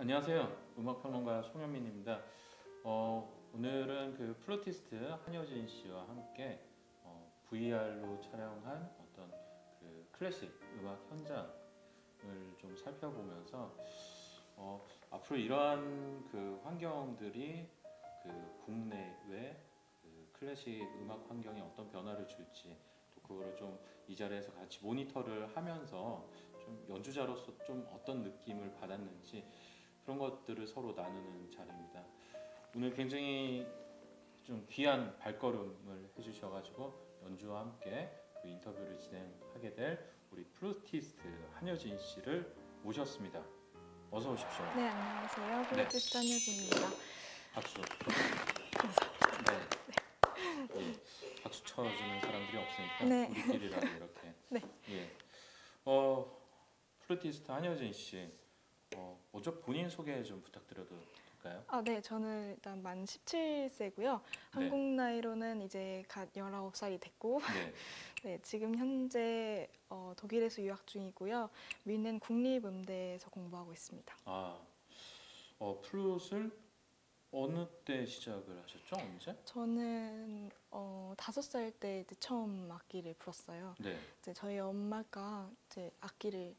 안녕하세요. 음악평론가 송현민입니다. 오늘은 그 플루티스트 한효진 씨와 함께 VR로 촬영한 어떤 그 클래식 음악 현장을 좀 살펴보면서 앞으로 이러한 그 환경들이 그 국내외 그 클래식 음악 환경에 어떤 변화를 줄지, 또 그거를 좀 이 자리에서 같이 모니터를 하면서 좀 연주자로서 좀 어떤 느낌을 받았는지 그런 것들을 서로 나누는 자리입니다. 오늘 굉장히 좀 귀한 발걸음을 해주셔가지고 연주와 함께 그 인터뷰를 진행하게 될 우리 플루티스트 한효진 씨를 모셨습니다. 어서 오십시오. 네, 안녕하세요. 네. 플루티스트 한효진입니다. 박수. 감사합니다. 네. 예. 박수 쳐주는 사람들이 없으니까 네. 우리끼리라도 이렇게. 네. 예. 플루티스트 한효진 씨, 먼저 본인 소개 좀 부탁드려도 될까요? 네, 저는 일단 만 17세고요. 한국 나이로는 이제 갓 19살이 됐고, 네. 네, 지금 현재 독일에서 유학 중이고요. 뮌헨 국립음대에서 공부하고 있습니다. 플룻을 어느 때 시작을 하셨죠? 언제? 저는 5살 때 이제 처음 악기를 불었어요. 네. 이제 저희 엄마가 이제 악기를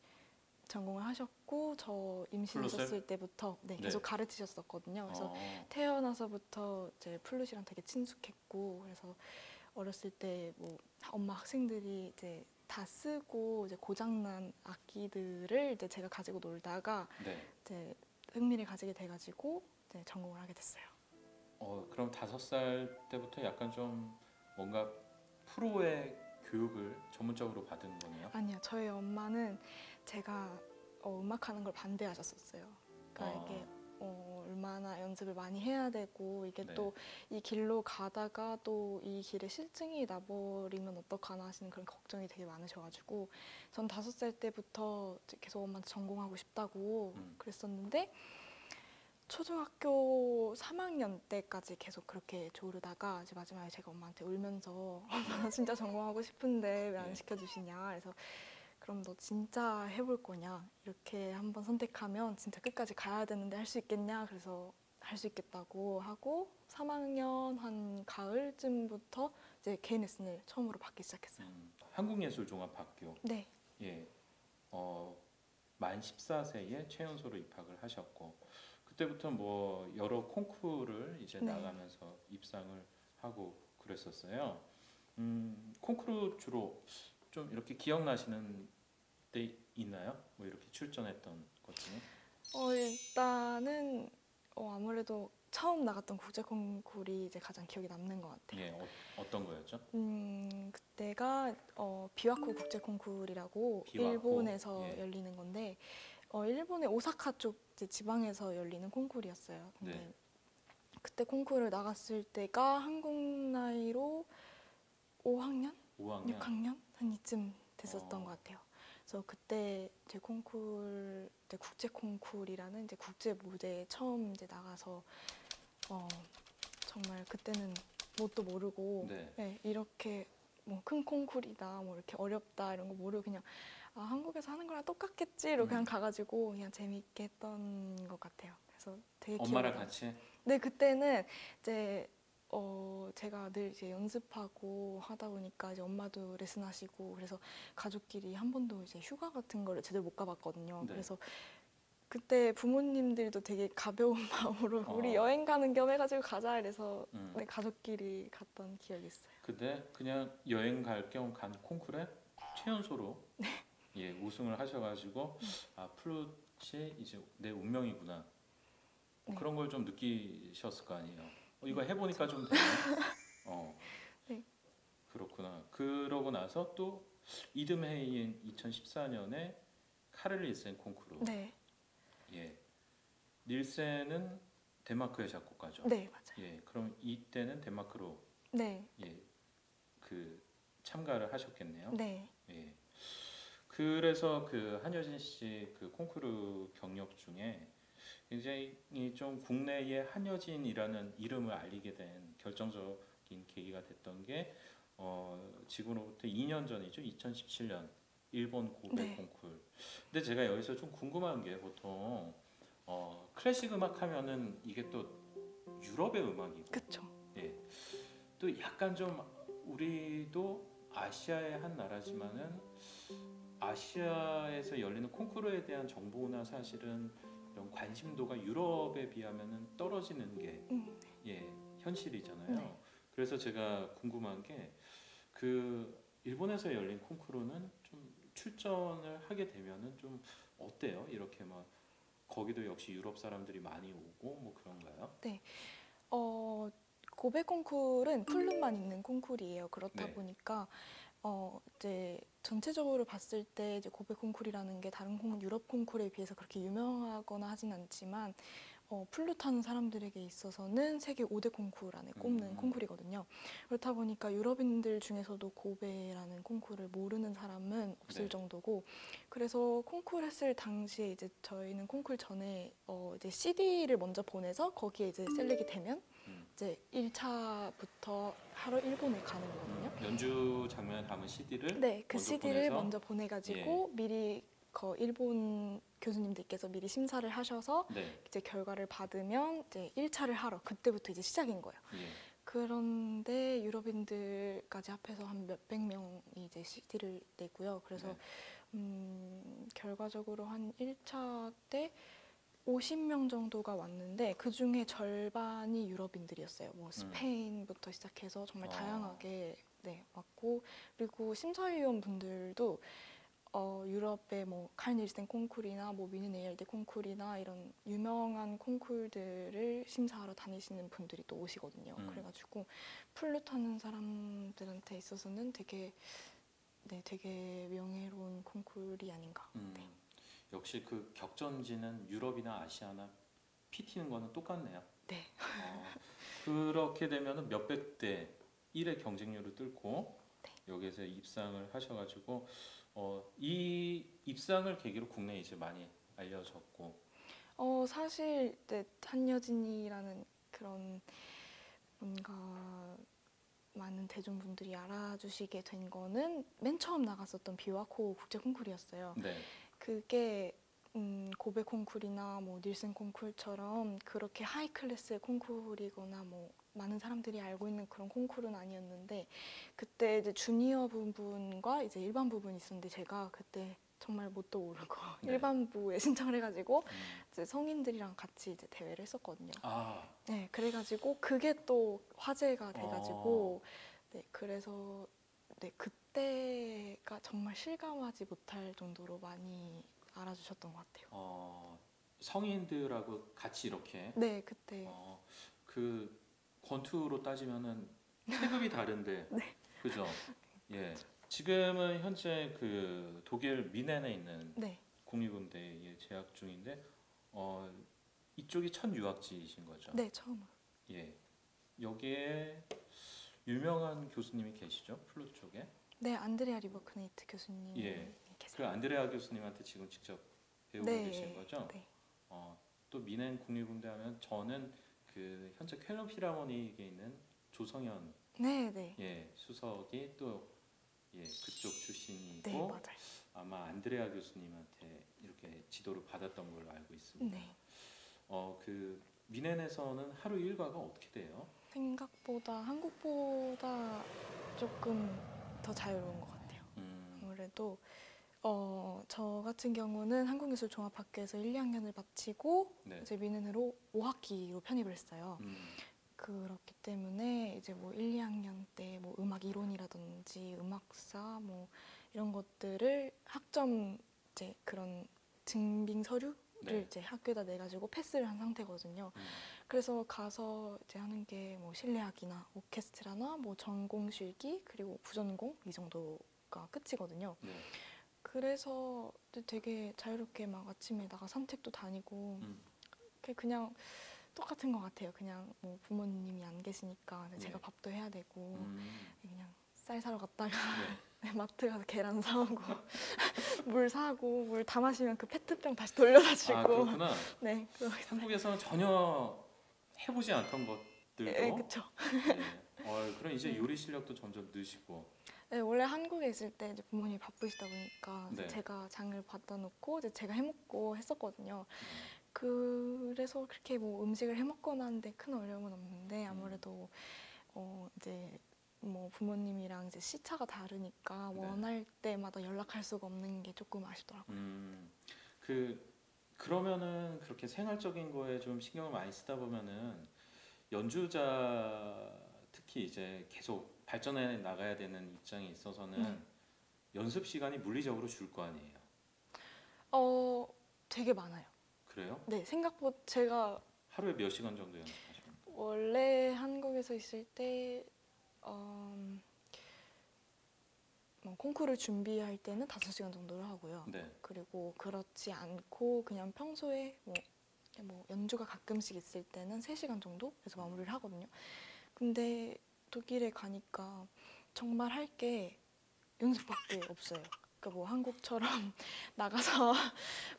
전공을 하셨고 저 임신했었을 때부터 계속 가르치셨었거든요. 그래서 태어나서부터 이제 플룻이랑 되게 친숙했고, 그래서 어렸을 때 뭐 엄마 학생들이 이제 다 쓰고 이제 고장난 악기들을 이제 제가 가지고 놀다가 이제 흥미를 가지게 돼가지고 이제 전공을 하게 됐어요. 그럼 5살 때부터 약간 좀 뭔가 프로의 교육을 전문적으로 받은 거네요? 아니요, 저희 엄마는 제가 음악하는 걸 반대하셨었어요. 그러니까 이게 얼마나 연습을 많이 해야 되고 이게 또 이 길로 가다가 또 이 길에 실증이 나버리면 어떡하나 하시는 그런 걱정이 되게 많으셔가지고 전 5살 때부터 계속 엄마한테 전공하고 싶다고 그랬었는데 초등학교 3학년 때까지 계속 그렇게 조르다가 이제 마지막에 제가 엄마한테 울면서 나 진짜 전공하고 싶은데 왜 안 시켜주시냐, 그래서 그럼 너 진짜 해볼 거냐, 이렇게 한번 선택하면 진짜 끝까지 가야 되는데 할 수 있겠냐, 그래서 할 수 있겠다고 하고 3학년 한 가을쯤부터 이제 개인 레슨을 처음으로 받기 시작했어요. 한국예술종합학교. 네. 예. 만 14세에 최연소로 입학을 하셨고 그때부터 뭐 여러 콩쿠르를 이제 나가면서 입상을 하고 그랬었어요. 콩쿠르 주로 좀 이렇게 기억나시는 때 있나요? 뭐 이렇게 출전했던 것 중에? 일단은 아무래도 처음 나갔던 국제 콩쿠르이 이제 가장 기억에 남는 것 같아요. 예, 어떤 거였죠? 그때가 비와코 국제 콩쿠르이라고 일본에서 열리는 건데 일본의 오사카 쪽 이제 지방에서 열리는 콩쿠르였어요. 근데 그때 콩쿠르 나갔을 때가 한국 나이로 5학년? 6학년? 한 이쯤 됐었던 것 같아요. 그래서 그때 제 콩쿠르, 국제 콩쿠르이라는 이제 국제 무대에 처음 이제 나가서 정말 그때는 뭣도 모르고 이렇게 뭐 큰 콩쿠르이다, 뭐 이렇게 어렵다 이런 거 모르고 그냥 한국에서 하는 거랑 똑같겠지 이러고 그냥 가가지고 그냥 재밌게 했던 것 같아요. 그래서 되게 엄마랑 같이? 네, 그때는 이제 제가 늘 이제 연습하고 하다 보니까 이제 엄마도 레슨하시고 그래서 가족끼리 한 번도 이제 휴가 같은 거를 제대로 못 가봤거든요. 그래서 그때 부모님들도 되게 가벼운 마음으로 우리 여행 가는 겸 해가지고 가자 이래서 가족끼리 갔던 기억이 있어요. 근데 그냥 여행 갈 겸 간 콩쿠르에 최연소로 우승을 하셔가지고 플룻이 이제 내 운명이구나. 그런 걸 좀 느끼셨을 거 아니에요. 이거 해보니까 좀 되네. 그렇구나. 그러고 나서 또 이듬해인 2014년에 카를 닐센 콩쿠르. 닐센은 덴마크의 작곡가죠. 네, 맞아요. 그럼 이때는 덴마크로 그 참가를 하셨겠네요. 네. 그래서 그 한효진 씨 그 콩쿠르 경력 중에 굉장히 좀 국내의 한효진이라는 이름을 알리게 된 결정적인 계기가 됐던 게 지금으로부터 2년 전이죠. 2017년 일본 고베 콩쿠르. 근데 제가 여기서 좀 궁금한 게 보통 클래식 음악 하면은 이게 또 유럽의 음악이고, 그쵸. 예, 또 약간 좀 우리도 아시아의 한 나라지만은 아시아에서 열리는 콩쿠르에 대한 정보나 사실은 이런 관심도가 유럽에 비하면은 떨어지는 게 예, 현실이잖아요. 네. 그래서 제가 궁금한 게 그 일본에서 열린 콩쿠르는 좀 출전을 하게 되면은 좀 어때요? 이렇게 막 거기도 역시 유럽 사람들이 많이 오고 뭐 그런가요? 네. 어, 고베 콩쿨은 플룸만 있는 콩쿨이에요. 그렇다 네. 보니까 이제 전체적으로 봤을 때 이제 고베 콩쿨이라는 게 다른 유럽 콩쿨에 비해서 그렇게 유명하거나 하진 않지만 플룻 하는 사람들에게 있어서는 세계 5대 콩쿨 안에 꼽는 콩쿨이거든요. 그렇다 보니까 유럽인들 중에서도 고베라는 콩쿨을 모르는 사람은 없을 네. 정도고, 그래서 콩쿨 했을 당시에 이제 저희는 콩쿨 전에 이제 CD를 먼저 보내서 거기에 이제 셀렉이 되면 이제 1차부터 하루 일본에 가는 거거든요. 연주 장면에 담은 CD를 네, 그 먼저 CD를 보내서 먼저 보내가지고 미리 일본 교수님들께서 미리 심사를 하셔서 네. 이제 결과를 받으면 이제 1차를 하러 그때부터 이제 시작인 거예요. 예. 그런데 유럽인들까지 합해서 한 몇백 명이 이제 CD를 내고요. 그래서 결과적으로 한 1차 때 50명 정도가 왔는데 그 중에 절반이 유럽인들이었어요. 뭐 스페인부터 시작해서 정말 다양하게 네, 왔고, 그리고 심사위원 분들도 유럽의 뭐 칼 닐센 콩쿨이나 뭐 미넨 에일대 콩쿨이나 이런 유명한 콩쿨들을 심사하러 다니시는 분들이 또 오시거든요. 그래가지고 플룻 하는 사람들한테 있어서는 되게 명예로운 콩쿨이 아닌가. 네. 역시 그 격전지는 유럽이나 아시아나 피 튀는 거는 똑같네요. 네. 그렇게 되면은 몇백 대 1의 경쟁률을 뚫고 네. 여기에서 입상을 하셔가지고 이 입상을 계기로 국내에 이제 많이 알려졌고. 사실 네, 한여진이라는 그런 뭔가 많은 대중분들이 알아주시게 된 거는 맨 처음 나갔었던 비와코 국제 콩쿨이었어요. 네. 그게 고베 콩쿨이나 뭐 닐슨 콩쿨처럼 그렇게 하이 클래스의 콩쿨이거나 뭐 많은 사람들이 알고 있는 그런 콩쿨은 아니었는데, 그때 이제 주니어 부분과 이제 일반 부분이 있었는데 제가 그때 정말 뭣도 모르고 네. 일반부에 신청을 해가지고 이제 성인들이랑 같이 이제 대회를 했었거든요. 네, 그래가지고 그게 또 화제가 돼가지고 네, 그래서 네, 그때가 정말 실감하지 못할 정도로 많이 알아주셨던 것 같아요. 성인들하고 같이 이렇게 네, 그때 그 권투로 따지면은 체급이 다른데 네. 그죠? 예. 지금은 현재 그 독일 미넨에 있는 네, 국립음대에 재학 중인데 이쪽이 첫 유학지이신 거죠? 네, 처음으로. 예. 여기에 유명한 교수님이 계시죠? 플룻 쪽에? 네, 안드레아 리버크네이트 교수님 예. 계세요. 그 안드레아 교수님한테 지금 직접 배우고 네, 계신 거죠? 네. 또 미넨 국립음대 하면 저는 그 현재 쾰른 필하모니에 있는 조성현 네, 네. 예, 수석이 또 예, 그쪽 출신이고 네, 맞아요. 아마 안드레아 교수님한테 이렇게 지도를 받았던 걸로 알고 있습니다. 네. 그 미넨에서는 하루 일과가 어떻게 돼요? 생각보다 한국보다 조금 더 자유로운 것 같아요. 아무래도 저 같은 경우는 한국예술종합학교에서 1, 2학년을 마치고 네. 이제 미넨으로 5학기로 편입을 했어요. 그렇기 때문에 이제 뭐 1, 2학년 때 뭐 음악 이론이라든지 음악사 뭐 이런 것들을 학점 이제 그런 증빙 서류를 네. 이제 학교에다 내가지고 패스를 한 상태거든요. 그래서 가서 이제 하는 게 뭐 실내악이나 오케스트라나 뭐 전공 실기 그리고 부전공 이 정도가 끝이거든요. 네. 그래서 되게 자유롭게 막 아침에 나가 산책도 다니고 그냥 똑같은 것 같아요. 그냥 뭐 부모님이 안 계시니까 제가 밥도 해야 되고 그냥 쌀 사러 갔다가 네, 마트 가서 계란 사오고 물 사고 물 다 마시면 그 페트병 다시 돌려다 주고. 그렇구나. 네, 한국에서는 전혀 해보지 않던 것들도. 네, 그렇죠. 네. 그럼 이제 요리 실력도 점점 느시고. 네, 원래 한국에 있을 때 이제 부모님이 바쁘시다 보니까 네. 제가 장을 받아 놓고 이제 제가 해먹고 했었거든요. 그래서 그렇게 뭐 음식을 해 먹거나 하는데 큰 어려움은 없는데 아무래도 이제 뭐 부모님이랑 이제 시차가 다르니까 네. 원할 때마다 연락할 수가 없는 게 조금 아쉽더라고요. 그러면은 그렇게 생활적인 거에 좀 신경을 많이 쓰다 보면은 연주자 특히 이제 계속 발전해 나가야 되는 입장에 있어서는 네. 연습 시간이 물리적으로 줄 거 아니에요. 되게 많아요. 그래요? 네, 생각보다 제가 하루에 몇 시간 정도 연습하십니까? 원래 한국에서 있을 때 뭐 콩쿠르 준비할 때는 5시간 정도를 하고요. 네. 그리고 그렇지 않고 그냥 평소에 뭐 연주가 가끔씩 있을 때는 3시간 정도 해서 마무리를 하거든요. 근데 독일에 가니까 정말 할 게 연습밖에 없어요. 그러니까 뭐 한국처럼 나가서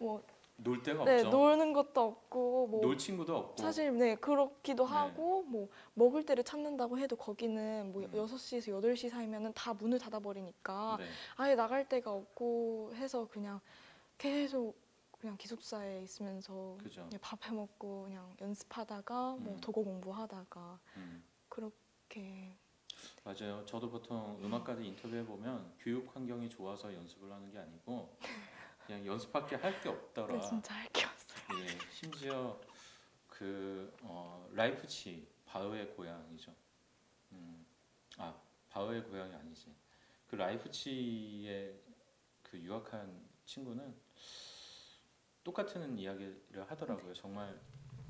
뭐 놀 데가 네, 없죠. 노는 것도 없고 뭐 놀 친구도 없고. 사실 네 그렇기도 네. 하고 뭐 먹을 때를 찾는다고 해도 거기는 뭐 6시에서 8시 사이면은 다 문을 닫아버리니까 네. 아예 나갈 데가 없고 해서 그냥 계속 그냥 기숙사에 있으면서 그죠. 그냥 밥 해 먹고 그냥 연습하다가 뭐 도고 공부하다가 그렇게 맞아요. 저도 보통 음악가들 인터뷰해 보면 교육 환경이 좋아서 연습을 하는 게 아니고 그냥 연습밖에 할 게 없더라. 네, 진짜 할 게 없어요. 예, 심지어 라이프치 바흐의 고향이죠. 바흐의 고향이 아니지. 그 라이프치에 그 유학한 친구는 똑같은 이야기를 하더라고요. 정말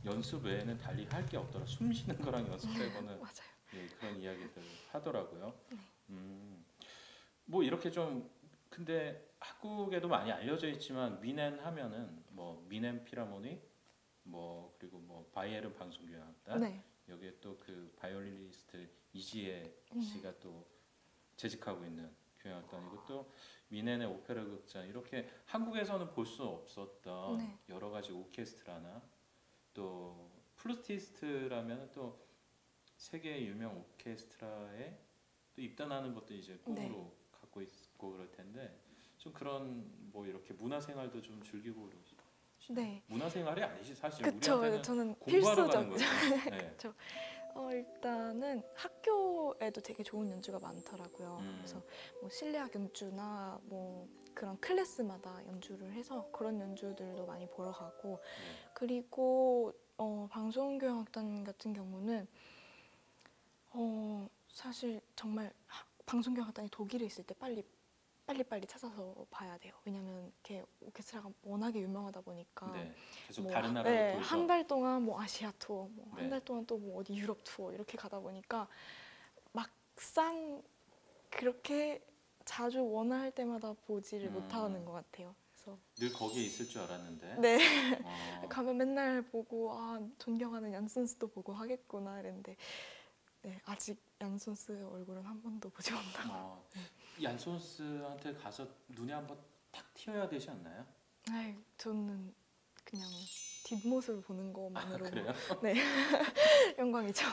연습 외에는 달리 할 게 없더라. 숨 쉬는 거랑 연습 빼고는 맞아요. 예, 그런 이야기들 하더라고요. 네. 뭐 이렇게 좀 근데 한국에도 많이 알려져 있지만 위넨 하면은 뭐 미넨 피라모닉 뭐 그리고 뭐 바이에른 방송교향악단 네. 여기에 또 그 바이올리니스트 이지혜 씨가 또 재직하고 있는 교향악단이고 또 미넨의 오페라 극장 이렇게 한국에서는 볼 수 없었던 네. 여러 가지 오케스트라나 또 플루티스트라면 또 세계 유명 오케스트라에 또 입단하는 것도 이제 꿈으로 갖고 있고 그럴 텐데 좀 그런 뭐 이렇게 문화 생활도 좀 즐기고 그러시죠. 네. 문화 생활이 아니지 사실 그쵸. 우리한테는 저는 공부하러 필수적. 가는 거죠. 네. 일단은 학교에도 되게 좋은 연주가 많더라고요. 그래서 뭐 실내악 연주나 뭐 그런 클래스마다 연주를 해서 그런 연주들도 많이 보러 가고 그리고 방송교향악단 같은 경우는 사실 정말 방송교향악단이 독일에 있을 때 빨리 찾아서 봐야 돼요. 왜냐면 이렇게 오케스트라가 워낙에 유명하다 보니까 네. 계속 뭐, 다른 나라로 네, 돌죠. 한 달 동안 뭐 아시아 투어, 뭐 한 네. 달 동안 또 뭐 어디 유럽 투어 이렇게 가다 보니까 막상 그렇게 자주 원할 때마다 보지를 못하는 것 같아요. 그래서 늘 거기에 있을 줄 알았는데. 네 어, 가면 맨날 보고 존경하는 얀슨스도 보고 하겠구나 이랬는데 네, 아직 얀슨스 얼굴은 한 번도 보지 못하고. 얀손스한테 가서 눈에 한번 탁 튀어야 되지 않나요? 저는 그냥 뒷모습을 보는 것만으로 그래요? 네 영광이죠.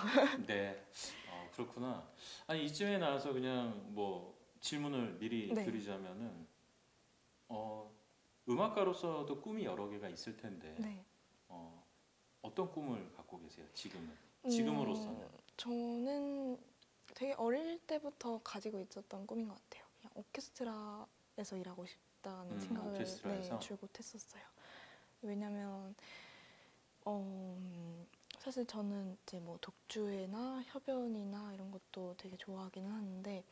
네. 그렇구나. 아니 이쯤에 나와서 그냥 뭐 질문을 미리 네. 드리자면은 음악가로서도 꿈이 여러 개가 있을 텐데 네. 어떤 꿈을 갖고 계세요? 지금으로서는. 저는 되게 어릴 때부터 가지고 있었던 꿈인 것 같아요. 그냥 오케스트라에서 일하고 싶다는 생각을 오케스트라에서? 줄곧 했었어요. 왜냐면 사실 저는 이제 뭐 독주회나 협연이나 이런 것도 되게 좋아하기는 하는데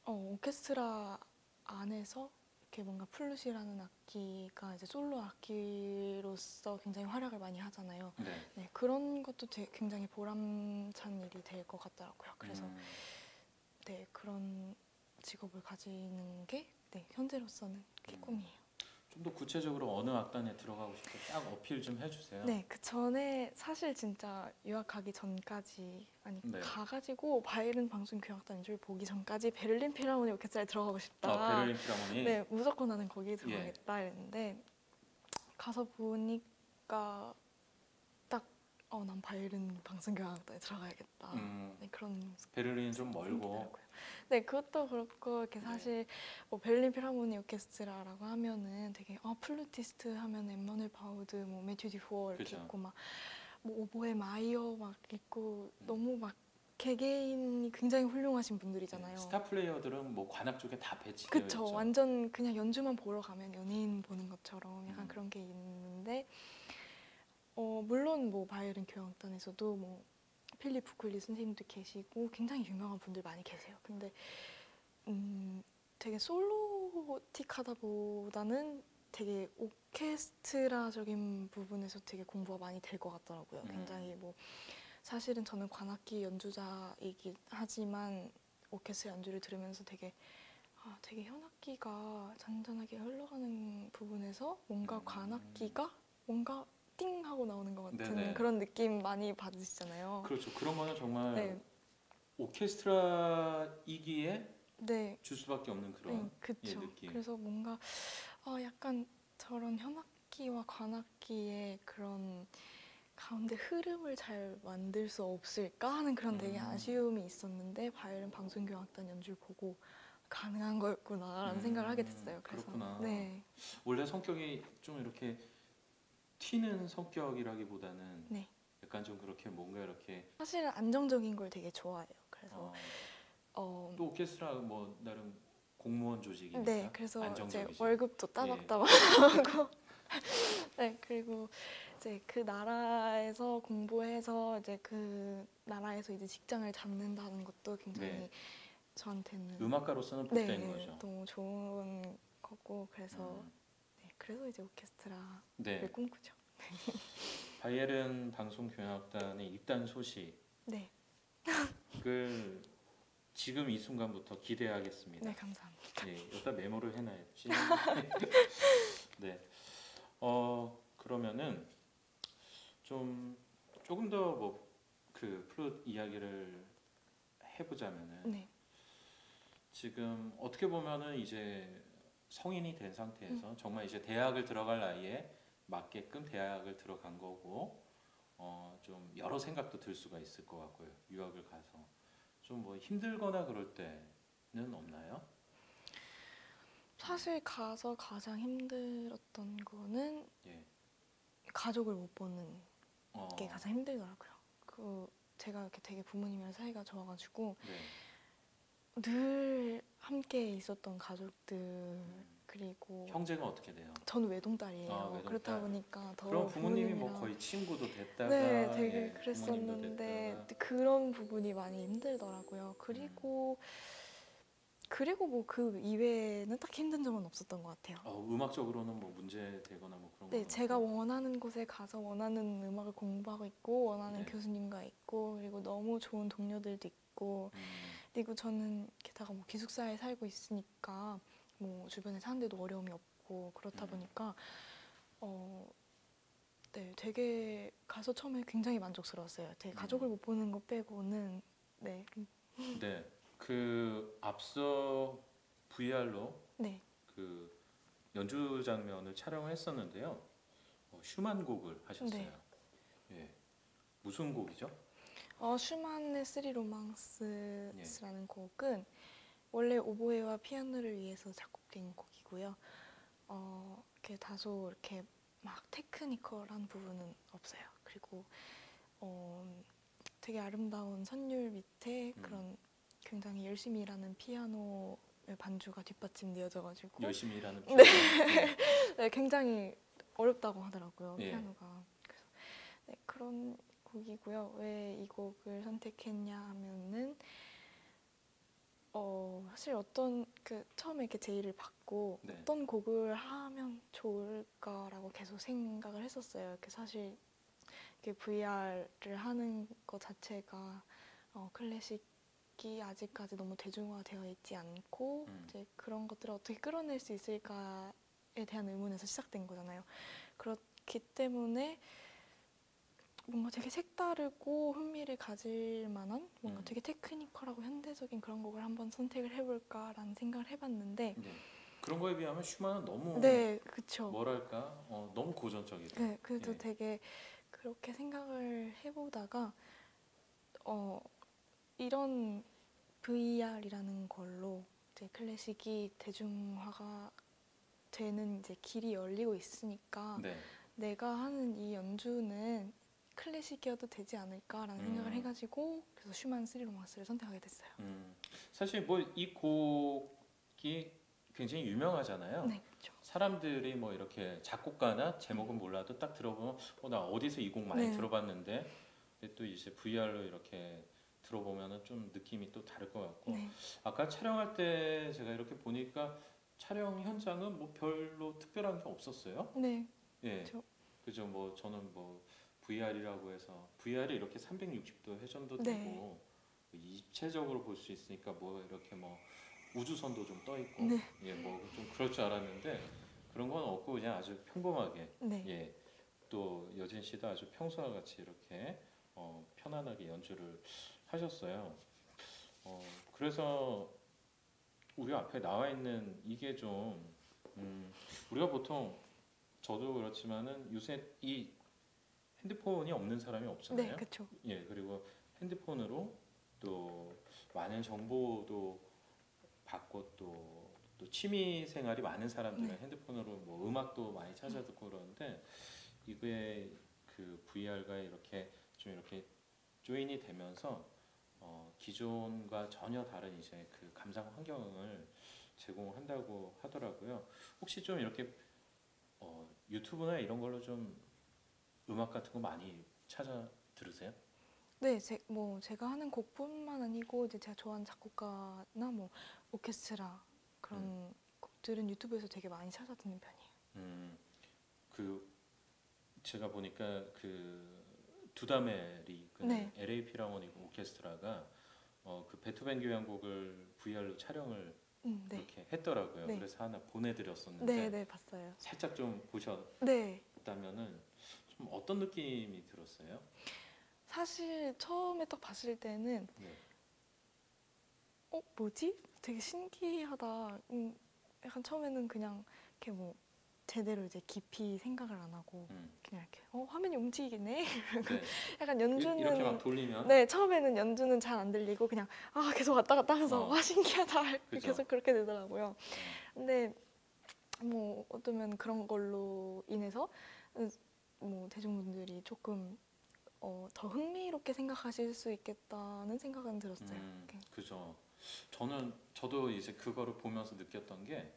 오케스트라 안에서 이렇게 뭔가 플룻이라는 악기가 이제 솔로 악기로서 굉장히 활약을 많이 하잖아요. 네, 그런 것도 굉장히 보람찬 일이 될 것 같더라고요. 그래서 네, 그런 직업을 가지는 게 현재로서는 그게 꿈이에요. 좀 더 구체적으로 어느 악단에 들어가고 싶어 딱 어필 좀 해주세요. 네, 그 전에 사실 진짜 유학 가기 전까지 네. 가가지고 바이에른 방송교향악단 연주를 보기 전까지 베를린 필하모니 오케스트라에 들어가고 싶다. 베를린 필하모니. 네, 무조건 나는 거기에 들어가겠다 이랬는데 가서 보니까 딱 난 바이에른 방송교향악단에 들어가야겠다. 네, 그런 베를린은 좀 멀고. 생기더라고요. 네, 그것도 그렇고 이렇게 사실 뭐 베를린 필하모니 오케스트라라고 하면은 되게 플루티스트 하면 엠마누엘 바우드, 뭐 매튜 디포어 이렇게 그죠. 있고 막 뭐 오보에 마이어 막 있고 너무 막 개개인이 굉장히 훌륭하신 분들이잖아요. 스타 플레이어들은 뭐 관악 쪽에 다 배치되어 그쵸. 있죠. 완전 그냥 연주만 보러 가면 연예인 보는 것처럼 약간 그런 게 있는데 물론 뭐 바이에른 교향악단에서도 뭐 필립 부클리 선생님도 계시고 굉장히 유명한 분들 많이 계세요. 근데 되게 솔로틱하다 보다는 되게 오케스트라적인 부분에서 되게 공부가 많이 될 것 같더라고요. 굉장히 뭐 사실은 저는 관악기 연주자이긴 하지만 오케스트라 연주를 들으면서 되게 현악기가 잔잔하게 흘러가는 부분에서 뭔가 관악기가 뭔가 띵 하고 나오는 것 같은 네네. 그런 느낌 많이 받으시잖아요. 그렇죠. 그런 거는 정말 네. 오케스트라이기에 네. 줄 수밖에 없는 그런 그쵸. 느낌. 그래서 뭔가 약간 저런 현악기와 관악기의 그런 가운데 흐름을 잘 만들 수 없을까 하는 그런 되게 아쉬움이 있었는데 바이에른 방송교향악단 연주를 보고 가능한 거였구나라는 생각을 하게 됐어요. 그래서 그렇구나. 네. 원래 성격이 좀 이렇게 튀는 성격이라기보다는 네. 약간 좀 그렇게 뭔가 이렇게 사실은 안정적인 걸 되게 좋아해요. 그래서 또 오케스트라 뭐 나름 공무원 조직이니까 네, 그래서 이제 안정적이죠. 월급도 따박따박 하고 네, 그리고 이제 그 나라에서 공부해서 이제 그 나라에서 이제 직장을 잡는다는 것도 굉장히 저한테는 음악가로서는 복된 네, 거죠. 너무 좋은 거고 그래서 그래서 이제 오케스트라를 꿈꾸죠. 바이에른 방송교향악단의 입단 소식을 네. 지금 이 순간부터 기대하겠습니다. 네, 감사합니다. 네, 여기다 메모를 해놔야지. 네. 그러면은 조금 더 뭐 그 플룻 이야기를 해보자면은 네. 지금 어떻게 보면은 이제 성인이 된 상태에서 정말 이제 대학을 들어갈 나이에 맞게끔 대학을 들어간 거고 좀 여러 생각도 들 수가 있을 것 같고요. 유학을 가서 좀 뭐 힘들거나 그럴 때는 없나요? 사실 가서 가장 힘들었던 거는 예. 가족을 못 보는 게 어, 가장 힘들더라고요. 제가 이렇게 되게 부모님이랑 사이가 좋아가지고 늘 함께 있었던 가족들 그리고 형제가 어떻게 돼요? 저는 외동딸이에요. 외동딸. 그렇다 보니까 더 그럼 부모님이 뭐 부모님이랑 거의 친구도 됐다가 네, 되게 부모님도 그랬었는데 됐다가 그런 부분이 많이 힘들더라고요. 그리고 뭐 그 이외에는 딱히 힘든 점은 없었던 것 같아요. 음악적으로는 뭐 문제 되거나 뭐 그런 네, 건 제가 없고. 원하는 곳에 가서 원하는 음악을 공부하고 있고 원하는 교수님과 있고 그리고 너무 좋은 동료들도 있고 그리고 저는 게다가 뭐 기숙사에 살고 있으니까 뭐 주변에 사는데도 어려움이 없고 그렇다 보니까 네, 되게 가서 처음에 굉장히 만족스러웠어요. 되게 가족을 못 보는 것 빼고는 네. 네, 그 앞서 VR로 네. 그 연주 장면을 촬영을 했었는데요. 슈만 곡을 하셨어요. 예, 무슨 곡이죠? 슈만의 쓰리 로망스라는 곡은 원래 오보에와 피아노를 위해서 작곡된 곡이고요. 이렇게 다소 이렇게 막 테크니컬한 부분은 없어요. 그리고 되게 아름다운 선율 밑에 그런 굉장히 열심히 일하는 피아노 반주가 뒷받침되어져가지고 열심히 일하는 네. 네, 굉장히 어렵다고 하더라고요. 피아노가. 그래서 네, 그런 곡이고요. 왜 이 곡을 선택했냐 하면은 사실 처음에 이렇게 제의를 받고 어떤 곡을 하면 좋을까라고 계속 생각을 했었어요. 이렇게 사실 이렇게 VR을 하는 것 자체가 클래식이 아직까지 너무 대중화되어 있지 않고 이제 그런 것들을 어떻게 끌어낼 수 있을까에 대한 의문에서 시작된 거잖아요. 그렇기 때문에 뭔가 되게 색다르고 흥미를 가질 만한 뭔가 되게 테크니컬하고 현대적인 그런 곡을 한번 선택을 해볼까라는 생각을 해봤는데 그런 거에 비하면 슈만은 너무 네, 그쵸. 뭐랄까 너무 고전적이다. 네, 그래도 되게 그렇게 생각을 해보다가 이런 VR이라는 걸로 이제 클래식이 대중화가 되는 이제 길이 열리고 있으니까 네. 내가 하는 이 연주는 클래식이어도 되지 않을까라는 생각을 해가지고 그래서 슈만 3 로망스를 선택하게 됐어요. 사실 뭐 이 곡이 굉장히 유명하잖아요. 네, 그렇죠. 사람들이 뭐 이렇게 작곡가나 제목은 몰라도 딱 들어보면 나 어디서 이 곡 많이 네. 들어봤는데 근데 또 이제 VR로 이렇게 들어보면은 좀 느낌이 또 다를 것 같고 네. 아까 촬영할 때 제가 이렇게 보니까 촬영 현장은 뭐 별로 특별한 게 없었어요. 네. 예, 그렇죠. 그죠. 뭐 저는 뭐 VR이라고 해서 VR이 이렇게 360도 회전도 네. 되고 입체적으로 볼 수 있으니까 뭐 이렇게 뭐 우주선도 좀 떠 있고 네. 예, 뭐 좀 그럴 줄 알았는데 그런 건 없고 그냥 아주 평범하게 네. 예, 또 여진 씨도 아주 평소와 같이 이렇게 편안하게 연주를 하셨어요. 그래서 우리 앞에 나와 있는 이게 좀 우리가 보통 저도 그렇지만은 요새 이 핸드폰이 없는 사람이 네, 없잖아요. 그렇죠. 예, 그리고 핸드폰으로 또 많은 정보도 받고 또 취미 생활이 많은 사람들은 네. 핸드폰으로 뭐 음악도 많이 찾아 듣고 그러는데 이게 그 VR가 이렇게 좀 이렇게 조인이 되면서 기존과 전혀 다른 이제 그 감상 환경을 제공한다고 하더라고요. 혹시 좀 이렇게 유튜브나 이런 걸로 좀 음악 같은 거 많이 찾아 들으세요? 네, 제가 하는 곡뿐만 아니고 이제 제가 좋아하는 작곡가나 뭐 오케스트라 그런 곡들은 유튜브에서 되게 많이 찾아 듣는 편이에요. 그 제가 보니까 그 두다메리 그 네. LA 필하모닉 오케스트라가 그 베토벤 교향곡을 VR로 촬영을 네. 이렇게 했더라고요. 네. 그래서 하나 보내드렸었는데 네, 네, 봤어요. 살짝 좀 네. 보셨다면은 좀 어떤 느낌이 들었어요? 사실 처음에 딱 봤을 때는 네. 뭐지? 되게 신기하다. 약간 처음에는 그냥 이렇게 뭐 제대로 이제 깊이 생각을 안 하고 그냥 이렇게 화면이 움직이네. 네. 약간 이렇게 막 연주는 돌리면 네, 처음에는 연주는 잘 안 들리고 그냥 계속 왔다 갔다 하면서 어. 와 신기하다 그죠. 계속 그렇게 되더라고요. 근데 뭐 어쩌면 그런 걸로 인해서 뭐 대중분들이 조금 더 흥미롭게 생각하실 수 있겠다는 생각은 들었어요. 그죠. 저도 이제 그거를 보면서 느꼈던 게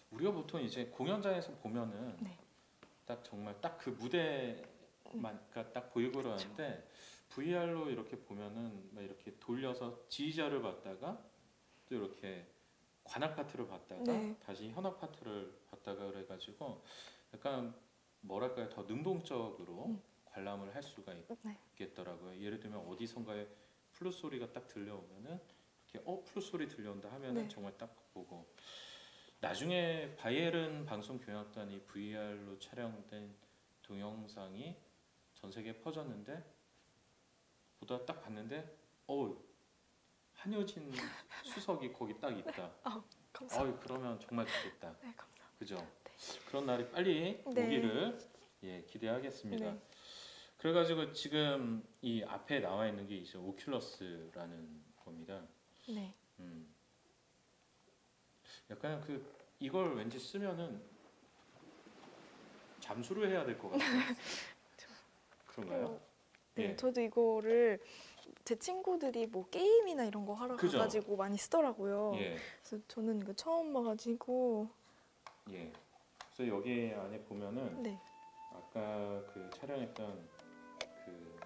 우리가 보통 이제 공연장에서 보면은 네. 딱 정말 딱 그 무대만 그러니까 딱 보이고 그러는데 VR로 이렇게 보면은 막 이렇게 돌려서 지휘자를 봤다가 또 이렇게 관악 파트를 봤다가 네. 다시 현악 파트를 봤다가 그래가지고 약간 뭐랄까요 더 능동적으로 관람을 할 수가 네. 있겠더라고요. 예를 들면 어디선가에 플룻 소리가 딱 들려오면은 이렇게 플룻 소리 들려온다 하면은 네. 정말 딱 보고 나중에 바이에른 방송교향악단이 VR로 촬영된 동영상이 전 세계에 퍼졌는데 보다 딱 봤는데 한효진 수석이 거기 딱 있다. 감사합니다. 그러면 정말 좋겠다. 네, 감사합니다. 그죠? 네. 그런 날이 빨리 네. 오기를 기대하겠습니다. 네. 그래가지고 지금 이 앞에 나와 있는 게 이제 오큘러스라는 겁니다. 네. 약간 이걸 왠지 쓰면은 잠수를 해야 될 것 같아요. 그런가요? 네, 예. 저도 이거를 제 친구들이 뭐 게임이나 이런 거 하러 그죠? 가가지고 많이 쓰더라고요. 예. 그래서 저는 이거 처음 봐가지고 예. 그래서 여기 안에 보면은 네. 아까 그 촬영했던 그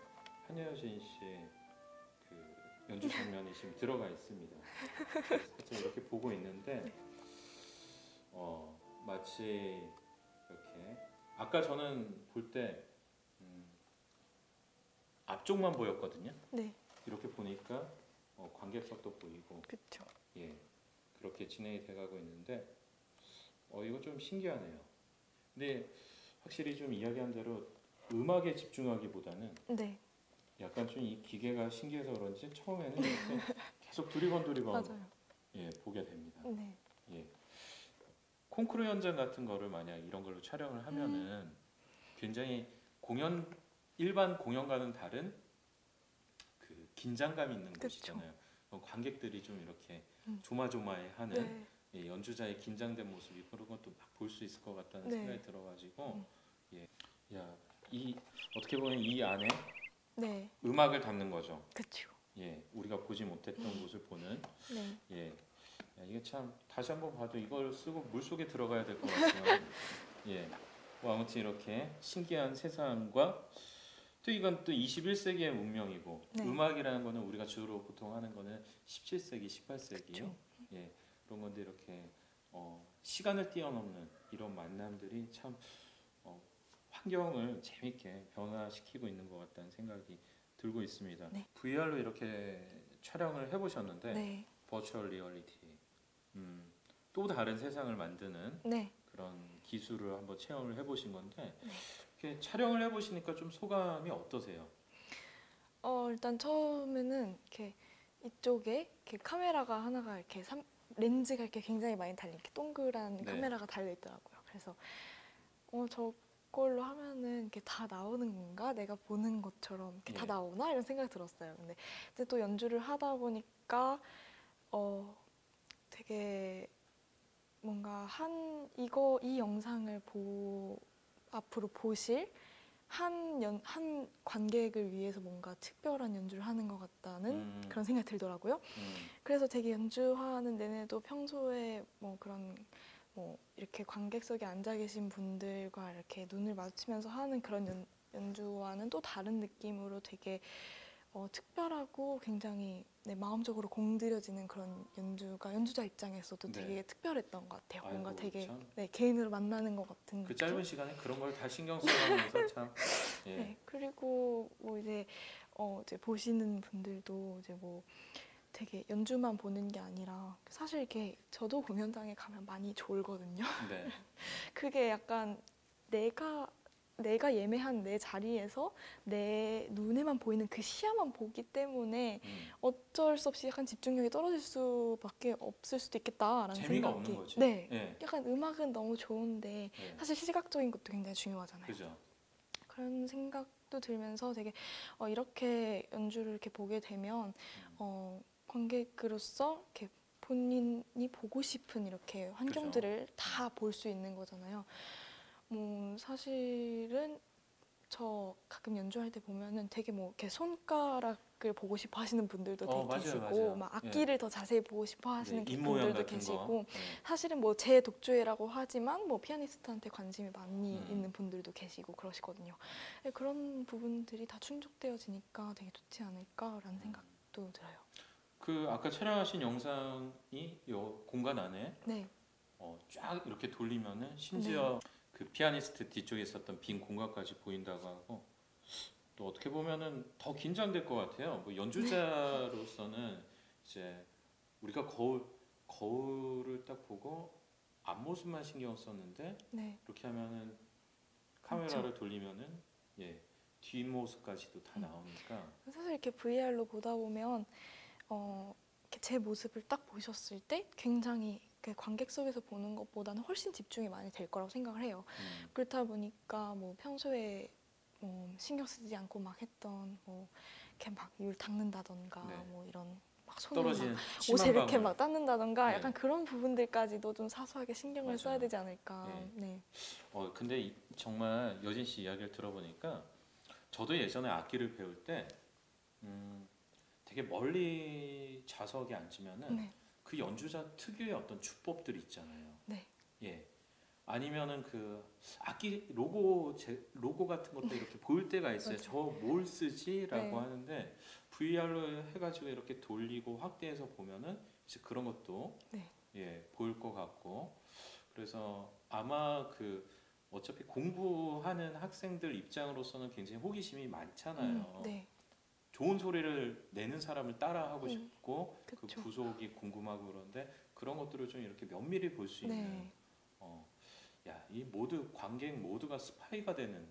한여진 씨의 그 연주 장면이 지금 들어가 있습니다. 살짝 이렇게 보고 있는데 마치 이렇게 아까 저는 볼 때 앞쪽만 보였거든요. 네. 이렇게 보니까 관객석도 보이고 그렇죠. 예 그렇게 진행이 돼가고 있는데 이거 좀 신기하네요. 근데 확실히 좀 이야기한 대로 음악에 집중하기보다는 네. 약간 좀 이 기계가 신기해서 그런지 처음에는 이렇게 계속 두리번 맞아요. 보게 됩니다. 네. 예. 콩쿠르 현장 같은 거를 만약 이런 걸로 촬영을 하면은 굉장히 일반 공연과는 다른 그 긴장감이 있는 그쵸. 곳이잖아요. 관객들이 좀 이렇게 음. 조마조마해하는 네. 예, 연주자의 긴장된 모습이 그런 것도 막 볼 수 있을 것 같다는 네. 생각이 들어가지고 예, 야, 이 어떻게 보면 이 안에 네. 음악을 담는 거죠. 그렇죠. 예, 우리가 보지 못했던 곳을 보는. 네. 예, 야, 이게 참 다시 한번 봐도 이걸 쓰고 물 속에 들어가야 될 것 같지만 예, 뭐 아무튼 이렇게 신기한 세상과 또 이건 또 21세기의 문명이고 네. 음악이라는 거는 우리가 주로 보통 하는 거는 17세기, 18세기 그쵸. 예, 그런 건데 이렇게 시간을 뛰어넘는 이런 만남들이 참 환경을 재밌게 변화시키고 있는 것 같다는 생각이 들고 있습니다. 네. VR로 이렇게 촬영을 해보셨는데 네. 버추얼 리얼리티 또 다른 세상을 만드는 네. 그런 기술을 한번 체험을 해보신 건데 이렇게 촬영을 해보시니까 좀 소감이 어떠세요? 일단 처음에는 이렇게 이쪽에 이렇게 카메라가 하나가 이렇게 렌즈가 이렇게 굉장히 많이 달린 이렇게 동그란 네. 카메라가 달려 있더라고요. 그래서 저걸로 하면은 이렇게 다 나오는 건가? 내가 보는 것처럼 이렇게 다 예. 나오나? 이런 생각이 들었어요. 근데 이제 또 연주를 하다 보니까 되게 뭔가 이 영상을 앞으로 보실 한 관객을 위해서 뭔가 특별한 연주를 하는 것 같다는 그런 생각이 들더라고요. 그래서 되게 연주하는 내내도 평소에 뭐 그런 뭐 이렇게 관객석에 앉아 계신 분들과 이렇게 눈을 마주치면서 하는 그런 연주와는 또 다른 느낌으로 되게 특별하고 굉장히 마음적으로 공들여지는 그런 연주가 연주자 입장에서도 되게 네. 특별했던 것 같아요. 뭔가 아이고, 되게 참. 개인으로 만나는 것 같은 그 느낌? 짧은 시간에 그런 걸 다 신경 써가면서 참 예. 네, 그리고 뭐 이제 보시는 분들도 이제 뭐 되게 연주만 보는 게 아니라 사실 이렇게 저도 공연장에 가면 많이 졸거든요. 네. 그게 약간 내가 예매한 내 자리에서 내 눈에만 보이는 그 시야만 보기 때문에 어쩔 수 없이 약간 집중력이 떨어질 수밖에 없을 수도 있겠다라는 재미가 생각이. 없는 거지. 네, 예. 약간 음악은 너무 좋은데 예. 사실 시각적인 것도 굉장히 중요하잖아요. 그죠. 그런 생각도 들면서 되게 이렇게 연주를 이렇게 보게 되면 관객으로서 이렇게 본인이 보고 싶은 이렇게 환경들을 다 볼 수 있는 거잖아요. 사실은 저 가끔 연주할 때 보면은 되게 뭐 이렇게 손가락을 보고 싶어 하시는 분들도 되게 맞아요, 계시고 맞아요. 막 악기를 더 자세히 보고 싶어 하시는 네, 입모양 분들도 같은 계시고 거. 사실은 뭐 제 독주회라고 하지만 뭐 피아니스트한테 관심이 많이 있는 분들도 계시고 그러시거든요. 네, 그런 부분들이 다 충족되어지니까 되게 좋지 않을까라는 생각도 들어요. 그 아까 촬영하신 영상이 요 공간 안에 네. 쫙 이렇게 돌리면은 심지어 그 피아니스트 뒤쪽에 있었던 빈 공간까지 보인다고 하고 또 어떻게 보면은 더 긴장될 것 같아요. 뭐 연주자로서는 이제 우리가 거울을 딱 보고 앞모습만 신경 썼는데 네. 이렇게 하면은 카메라를 돌리면은 뒷모습까지도 다 나오니까 사실 이렇게 VR로 보다 보면 이렇게 제 모습을 딱 보셨을 때 굉장히 관객석에서 보는 것보다는 훨씬 집중이 많이 될 거라고 생각을 해요. 그렇다 보니까 뭐 평소에 신경 쓰지 않고 막 했던 뭐 이렇게 막 이를 닦는다던가 네. 뭐 이런 막 손을 떨어지는 막 침 옷에 한 이렇게 방울. 막 닦는다던가 네. 약간 그런 부분들까지도 좀 사소하게 신경을 맞아요. 써야 되지 않을까. 네. 네. 근데 정말 여진 씨 이야기를 들어보니까 저도 예전에 악기를 배울 때 되게 멀리 좌석에 앉으면은 네. 그 연주자 특유의 어떤 주법들이 있잖아요. 네. 예. 아니면은 그 악기 로고 같은 것도 이렇게 보일 때가 있어요. 맞아요. 저 뭘 쓰지라고 네. 하는데 VR로 해가지고 이렇게 돌리고 확대해서 보면은 이제 그런 것도 보일 것 같고 그래서 아마 어차피 공부하는 학생들 입장으로서는 굉장히 호기심이 많잖아요. 네. 좋은 소리를 내는 사람을 따라하고 싶고 그 그쵸. 구속이 궁금하고 그런데 그런 것들을 좀 이렇게 면밀히 볼 수 있는 이 관객 모두가 스파이가 되는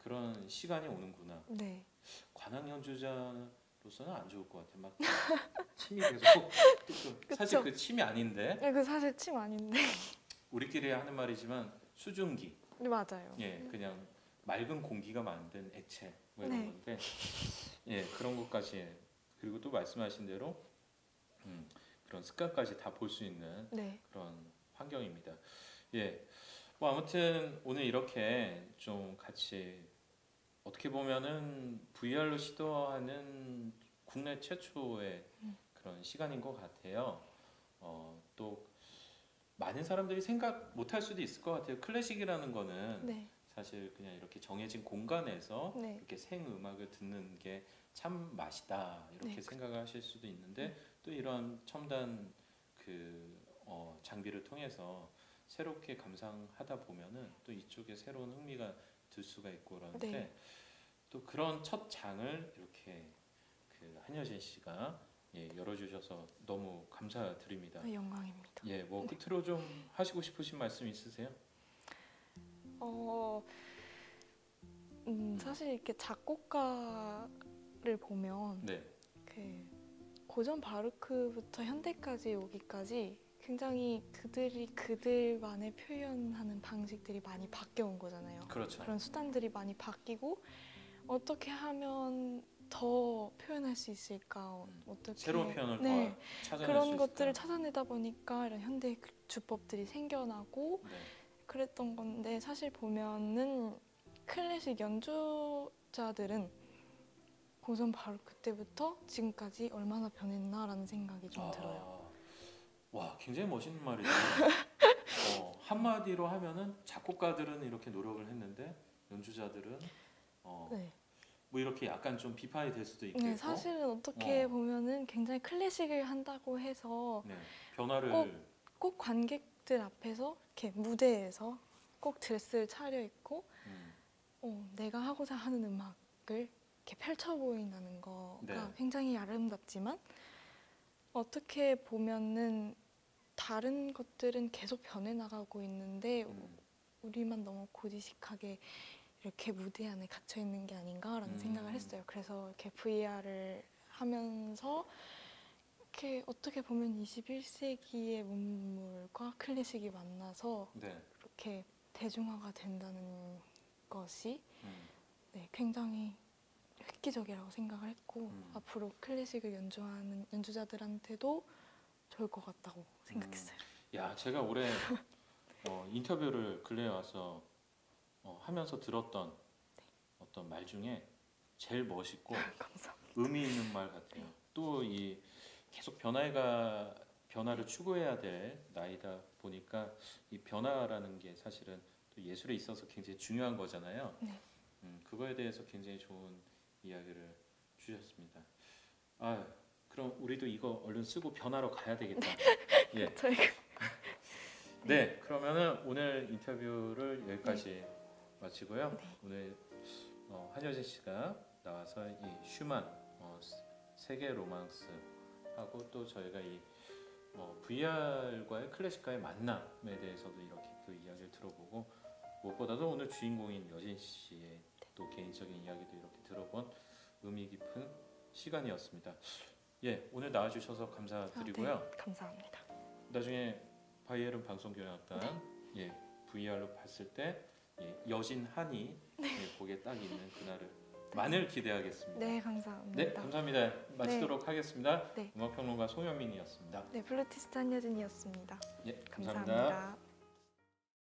그런 시간이 오는구나. 네. 관악 연주자로서는 안 좋을 것 같아. 막 침이 계속 사실 그 침이 아닌데. 네, 그 사실 침 아닌데. 우리끼리 하는 말이지만 수증기. 네, 맞아요. 그냥 맑은 공기가 만든 액체 뭐 이런 네. 건데 예 그런 것까지 그리고 또 말씀하신 대로 그런 습관까지 다 볼 수 있는 네. 그런 환경입니다. 예. 뭐 아무튼 오늘 이렇게 좀 같이 어떻게 보면은 VR로 시도하는 국내 최초의 그런 시간인 것 같아요. 또 많은 사람들이 생각 못할 수도 있을 것 같아요. 클래식이라는 거는 네. 사실 그냥 이렇게 정해진 공간에서 네. 이렇게 생음악을 듣는 게 참 맛이다 이렇게 네. 생각을 하실 수도 있는데 또 이런 첨단 그 장비를 통해서 새롭게 감상하다 보면은 또 이쪽에 새로운 흥미가 들 수가 있고 그러는데 네. 또 그런 첫 장을 이렇게 그 한여진 씨가 예, 열어주셔서 너무 감사드립니다. 영광입니다. 예, 뭐 끝으로 좀 하시고 싶으신 말씀 있으세요? 어, 사실 이렇게 작곡가를 보면 네, 그 고전 바로크부터 현대까지 오기까지 굉장히 그들이 그들만의 표현하는 방식들이 많이 바뀌어온 거잖아요. 그렇죠. 그런 수단들이 많이 바뀌고 어떻게 하면 더 표현할 수 있을까? 어떻게 새로운 표현을 네. 더 찾아낼 수 그런 있을까? 것들을 찾아내다 보니까 이런 현대 주법들이 생겨나고 네, 그랬던 건데 사실 보면은 클래식 연주자들은 고전 바로 그때부터 지금까지 얼마나 변했나라는 생각이 좀 들어요. 와, 굉장히 멋있는 말이죠. 한마디로 하면은 작곡가들은 이렇게 노력을 했는데 연주자들은 네. 뭐 이렇게 약간 좀 비판이 될 수도 있겠고 네, 사실은 어떻게 보면은 굉장히 클래식을 한다고 해서 네, 변화를 꼭 관객들 앞에서 이렇게 무대에서 꼭 드레스를 차려입고 내가 하고자 하는 음악을 이렇게 펼쳐 보인다는 거가 네. 굉장히 아름답지만 어떻게 보면은 다른 것들은 계속 변해 나가고 있는데 우리만 너무 고지식하게 이렇게 무대 안에 갇혀 있는 게 아닌가라는 생각을 했어요. 그래서 이렇게 VR을 하면서 이렇게 어떻게 보면 21세기의 문물과 클래식이 만나서 네. 이렇게 대중화가 된다는 것이 네, 굉장히 획기적이라고 생각을 했고 앞으로 클래식을 연주하는 연주자들한테도 좋을 것 같다고 생각했어요. 야, 제가 올해 인터뷰를 근래에 와서 하면서 들었던 어떤 말 중에 제일 멋있고 감사합니다. 의미 있는 말 같아요. 또 이 계속 변화를 추구해야 될 나이다 보니까 이 변화라는 게 사실은 또 예술에 있어서 굉장히 중요한 거잖아요. 네. 그거에 대해서 굉장히 좋은 이야기를 주셨습니다. 아, 그럼 우리도 이거 얼른 쓰고 변화로 가야 되겠다. 예. 저희가 네, 그러면은 오늘 인터뷰를 여기까지 마치고요. 네. 오늘 한여진 씨가 나와서 이 슈만 세계 로망스 하고 또 저희가 이 VR과의 클래식과의 만남에 대해서도 이렇게 또 이야기를 들어보고 무엇보다도 오늘 주인공인 여진 씨의 또 개인적인 이야기도 이렇게 들어본 의미 깊은 시간이었습니다. 예, 오늘 나와주셔서 감사드리고요. 네, 감사합니다. 나중에 바이에른 방송교향악단 예, VR로 봤을 때 여진 한이 곡에 딱 있는 그날을 만을 기대하겠습니다. 네, 감사합니다. 네, 감사합니다. 마치도록 하겠습니다. 네. 음악평론가 송현민이었습니다. 네, 플루티스트 한여진이었습니다. 예, 감사합니다.